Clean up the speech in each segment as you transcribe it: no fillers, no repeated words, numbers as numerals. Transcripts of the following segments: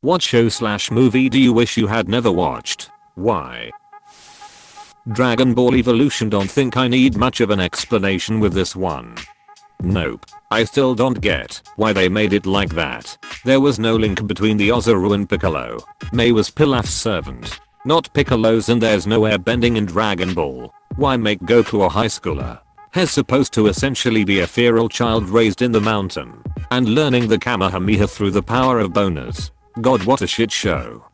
What show/movie do you wish you had never watched? Why? Dragon Ball Evolution. Don't think I need much of an explanation with this one. Nope. I still don't get why they made it like that. There was no link between the Ozaru and Piccolo. May was Pilaf's servant, not Piccolo's, and there's no airbending in Dragon Ball. Why make Goku a high schooler? He's supposed to essentially be a feral child raised in the mountain and learning the Kamehameha through the power of boners. God, what a shit show.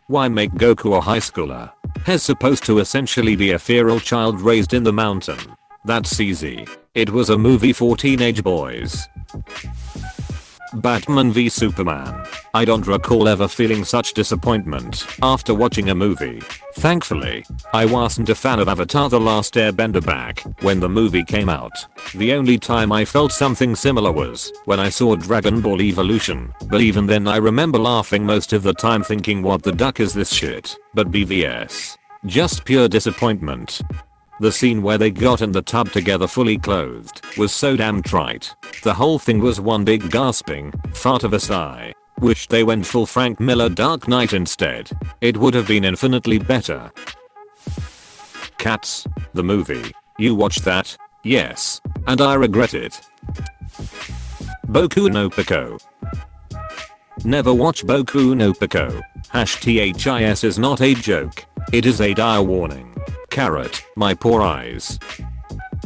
Why make Goku a high schooler? He's supposed to essentially be a feral child raised in the mountain. That's easy. It was a movie for teenage boys. Batman v Superman. I don't recall ever feeling such disappointment after watching a movie. Thankfully, I wasn't a fan of Avatar: The Last Airbender back when the movie came out. The only time I felt something similar was when I saw Dragon Ball Evolution, but even then I remember laughing most of the time thinking, what the duck is this shit? But BVS. Just pure disappointment. The scene where they got in the tub together fully clothed was so damn trite. The whole thing was one big gasping fart of a sigh. Wish they went full Frank Miller Dark Knight instead. It would have been infinitely better. Cats, the movie. You watched that? Yes. And I regret it. Boku no Pico. Never watch Boku no Pico. #THIS is not a joke. It is a dire warning. Carrot, my poor eyes.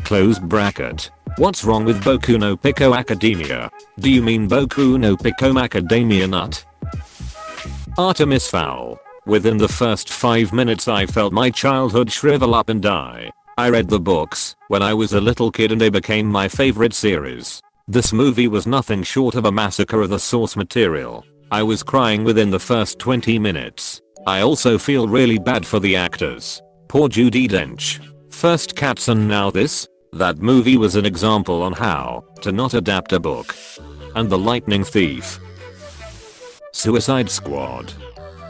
Close bracket. What's wrong with Boku no Pico Academia? Do you mean Boku no Pico Macadamia Nut? Artemis Fowl. Within the first 5 minutes I felt my childhood shrivel up and die. I read the books when I was a little kid and they became my favorite series. This movie was nothing short of a massacre of the source material. I was crying within the first 20 minutes. I also feel really bad for the actors. Poor Judi Dench. First Cats and now this? That movie was an example on how to not adapt a book. And The Lightning Thief. Suicide Squad.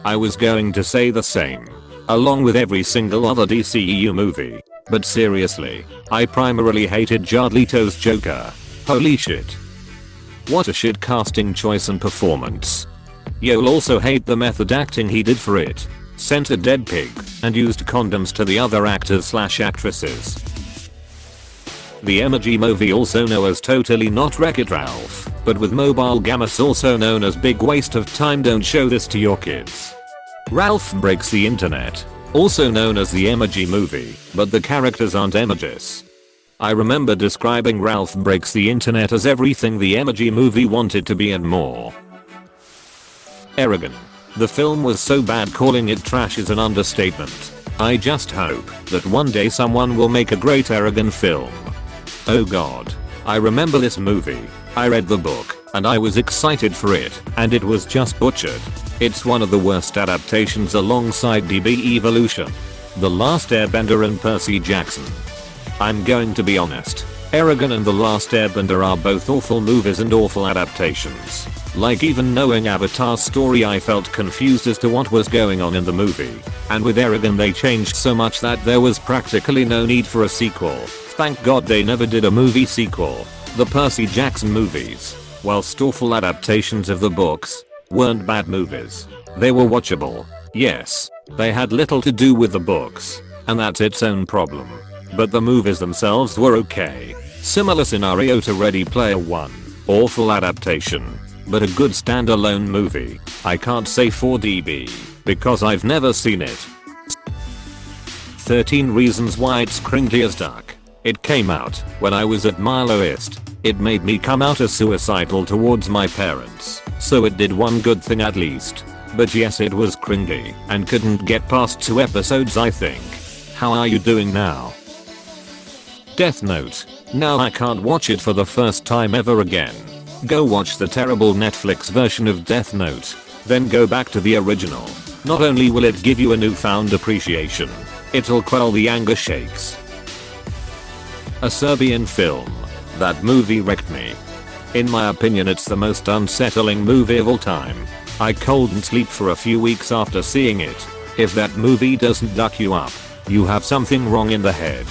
I was going to say the same. Along with every single other DCEU movie. But seriously, I primarily hated Jared Leto's Joker. Holy shit. What a shit casting choice and performance. You'll also hate the method acting he did for it. Sent a dead pig and used condoms to the other actors/actresses. The Emoji Movie, also known as Totally Not Wreck-It Ralph, but with mobile gammas, also known as Big Waste of Time. Don't show this to your kids. Ralph Breaks the Internet, also known as the Emoji Movie, but the characters aren't emojis. I remember describing Ralph Breaks the Internet as everything the Emoji Movie wanted to be and more. Eragon. The film was so bad calling it trash is an understatement. I just hope that one day someone will make a great Eragon film. Oh god. I remember this movie. I read the book and I was excited for it, and it was just butchered. It's one of the worst adaptations alongside DB Evolution, The Last Airbender and Percy Jackson. I'm going to be honest. Eragon and The Last Airbender are both awful movies and awful adaptations. Like, even knowing Avatar's story, I felt confused as to what was going on in the movie. And with Eragon they changed so much that there was practically no need for a sequel. Thank god they never did a movie sequel. The Percy Jackson movies, whilst awful adaptations of the books, weren't bad movies. They were watchable. Yes, they had little to do with the books, and that's its own problem. But the movies themselves were okay. Similar scenario to Ready Player One. Awful adaptation, but a good standalone movie. I can't say for DB, because I've never seen it. 13 Reasons Why It's Cringy as Duck. It came out when I was at my lowest. It made me come out as suicidal towards my parents, so it did one good thing at least. But yes, it was cringy and couldn't get past 2 episodes, I think. How are you doing now? Death Note. Now I can't watch it for the first time ever again. Go watch the terrible Netflix version of Death Note, then go back to the original. Not only will it give you a newfound appreciation, it'll quell the anger shakes. A Serbian film. That movie wrecked me. In my opinion, it's the most unsettling movie of all time. I couldn't sleep for a few weeks after seeing it. If that movie doesn't duck you up, you have something wrong in the head.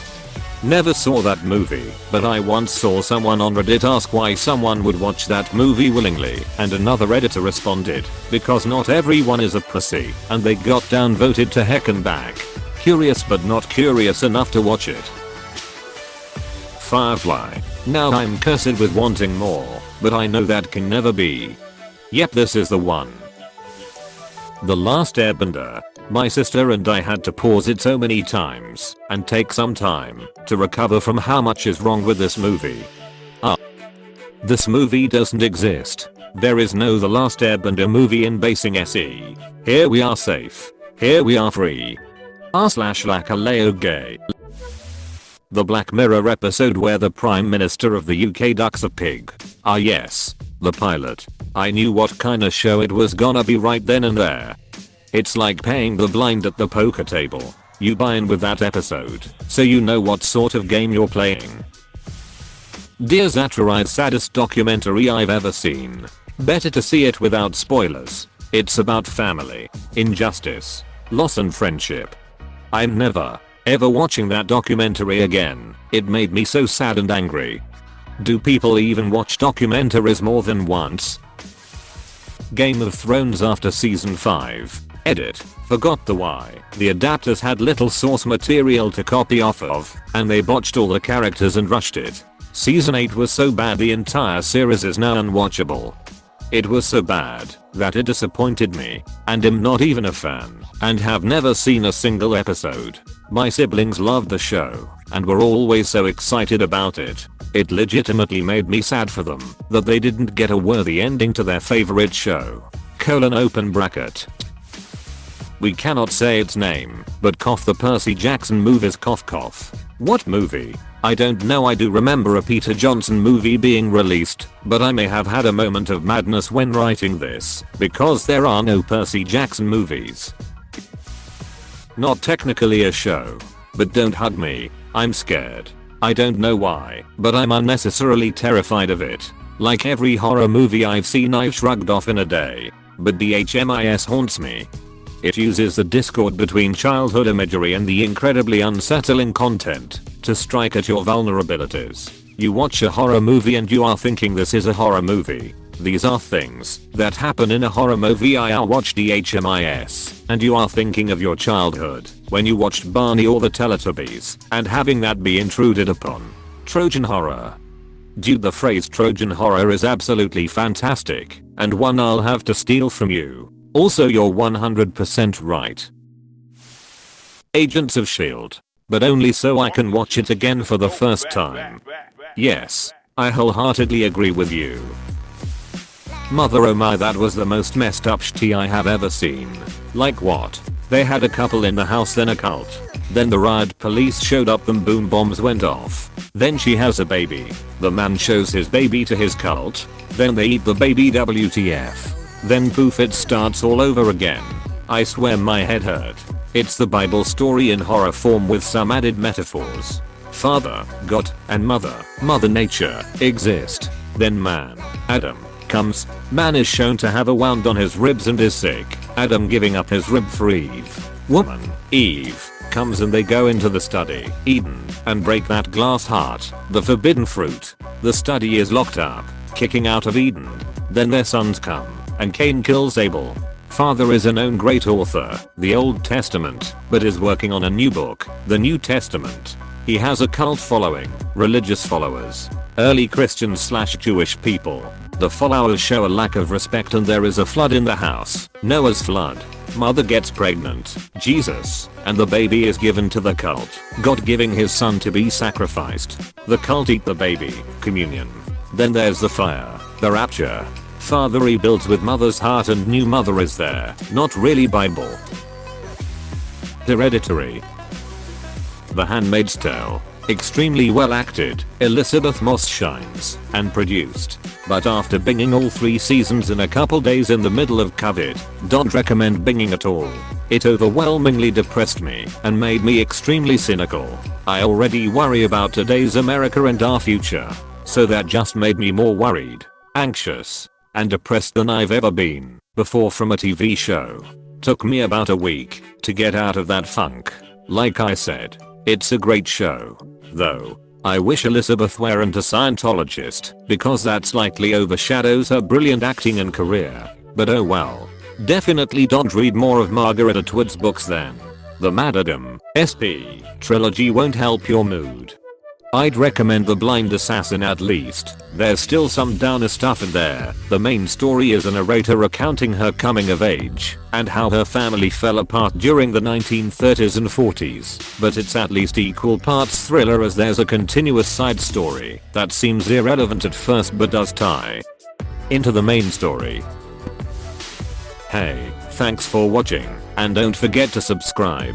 Never saw that movie, but I once saw someone on Reddit ask why someone would watch that movie willingly, and another editor responded, because not everyone is a pussy, and they got downvoted to heck and back. Curious but not curious enough to watch it. Firefly. Now I'm cursed with wanting more, but I know that can never be. Yep, this is the one. The Last Airbender. My sister and I had to pause it so many times and take some time to recover from how much is wrong with this movie. This movie doesn't exist. There is no The Last Airbender movie in Basing SE. Here we are safe. Here we are free. r/lakaleo gay. The Black Mirror episode where the Prime Minister of the UK ducks a pig. Ah yes, the pilot. I knew what kinda show it was gonna be right then and there. It's like paying the blind at the poker table. You buy in with that episode, so you know what sort of game you're playing. Dear Zatari's saddest documentary I've ever seen. Better to see it without spoilers. It's about family, injustice, loss and friendship. I'm never, ever watching that documentary again. It made me so sad and angry. Do people even watch documentaries more than once? Game of Thrones after season 5. Edit. Forgot the why. The adapters had little source material to copy off of, and they botched all the characters and rushed it. Season 8 was so bad the entire series is now unwatchable. It was so bad that it disappointed me, and am not even a fan, and have never seen a single episode. My siblings loved the show, and were always so excited about it. It legitimately made me sad for them that they didn't get a worthy ending to their favorite show. Open bracket. We cannot say its name, but the Percy Jackson movies cough. What movie? I don't know. I do remember a Peter Johnson movie being released, but I may have had a moment of madness when writing this, because there are no Percy Jackson movies. Not technically a show, but don't hug me, I'm scared. I don't know why, but I'm unnecessarily terrified of it. Like every horror movie I've seen, I've shrugged off in a day, but DHMIS haunts me. It uses the discord between childhood imagery and the incredibly unsettling content to strike at your vulnerabilities. You watch a horror movie and you are thinking this is a horror movie. These are things that happen in a horror movie. I watch DHMIS, and you are thinking of your childhood when you watched Barney or the Teletubbies and having that be intruded upon. Trojan horror. Dude, the phrase Trojan horror is absolutely fantastic, and one I'll have to steal from you. Also, you're 100% right. Agents of S.H.I.E.L.D. But only so I can watch it again for the first time. Yes, I wholeheartedly agree with you. Mother oh my, that was the most messed up shit I have ever seen. Like what? They had a couple in the house, then a cult. Then the riot police showed up, then boom, bombs went off. Then she has a baby. The man shows his baby to his cult. Then they eat the baby, WTF. Then poof, it starts all over again. I swear my head hurt. It's the Bible story in horror form with some added metaphors. Father, God, and Mother Nature, exist. Then man, Adam, comes. Man is shown to have a wound on his ribs and is sick. Adam giving up his rib for Eve. Woman, Eve, comes and they go into the study, Eden, and break that glass heart, the forbidden fruit. The study is locked up, kicking out of Eden. Then their sons come, and Cain kills Abel. Father is a known great author, the Old Testament, but is working on a new book, the New Testament. He has a cult following, religious followers, early Christians / Jewish people. The followers show a lack of respect and there is a flood in the house, Noah's flood. Mother gets pregnant, Jesus, and the baby is given to the cult, God giving his son to be sacrificed. The cult eat the baby, communion. Then there's the fire, the rapture. Father rebuilds with mother's heart and new mother is there, not really Bible. Hereditary. The Handmaid's Tale. Extremely well acted, Elizabeth Moss shines, and produced. But after binging all 3 seasons in a couple days in the middle of COVID, don't recommend binging at all. It overwhelmingly depressed me and made me extremely cynical. I already worry about today's America and our future. So that just made me more worried, anxious, and depressed than I've ever been before from a TV show. Took me about a week to get out of that funk. Like I said, It's a great show. Though, I wish Elizabeth weren't a Scientologist, because that slightly overshadows her brilliant acting and career. But oh well. Definitely don't read more of Margaret Atwood's books then. The Martyrdom, SP, trilogy won't help your mood. I'd recommend The Blind Assassin at least. There's still some downer stuff in there. The main story is a narrator recounting her coming of age and how her family fell apart during the 1930s and 40s, but it's at least equal parts thriller as there's a continuous side story that seems irrelevant at first but does tie into the main story. Hey, thanks for watching, and don't forget to subscribe.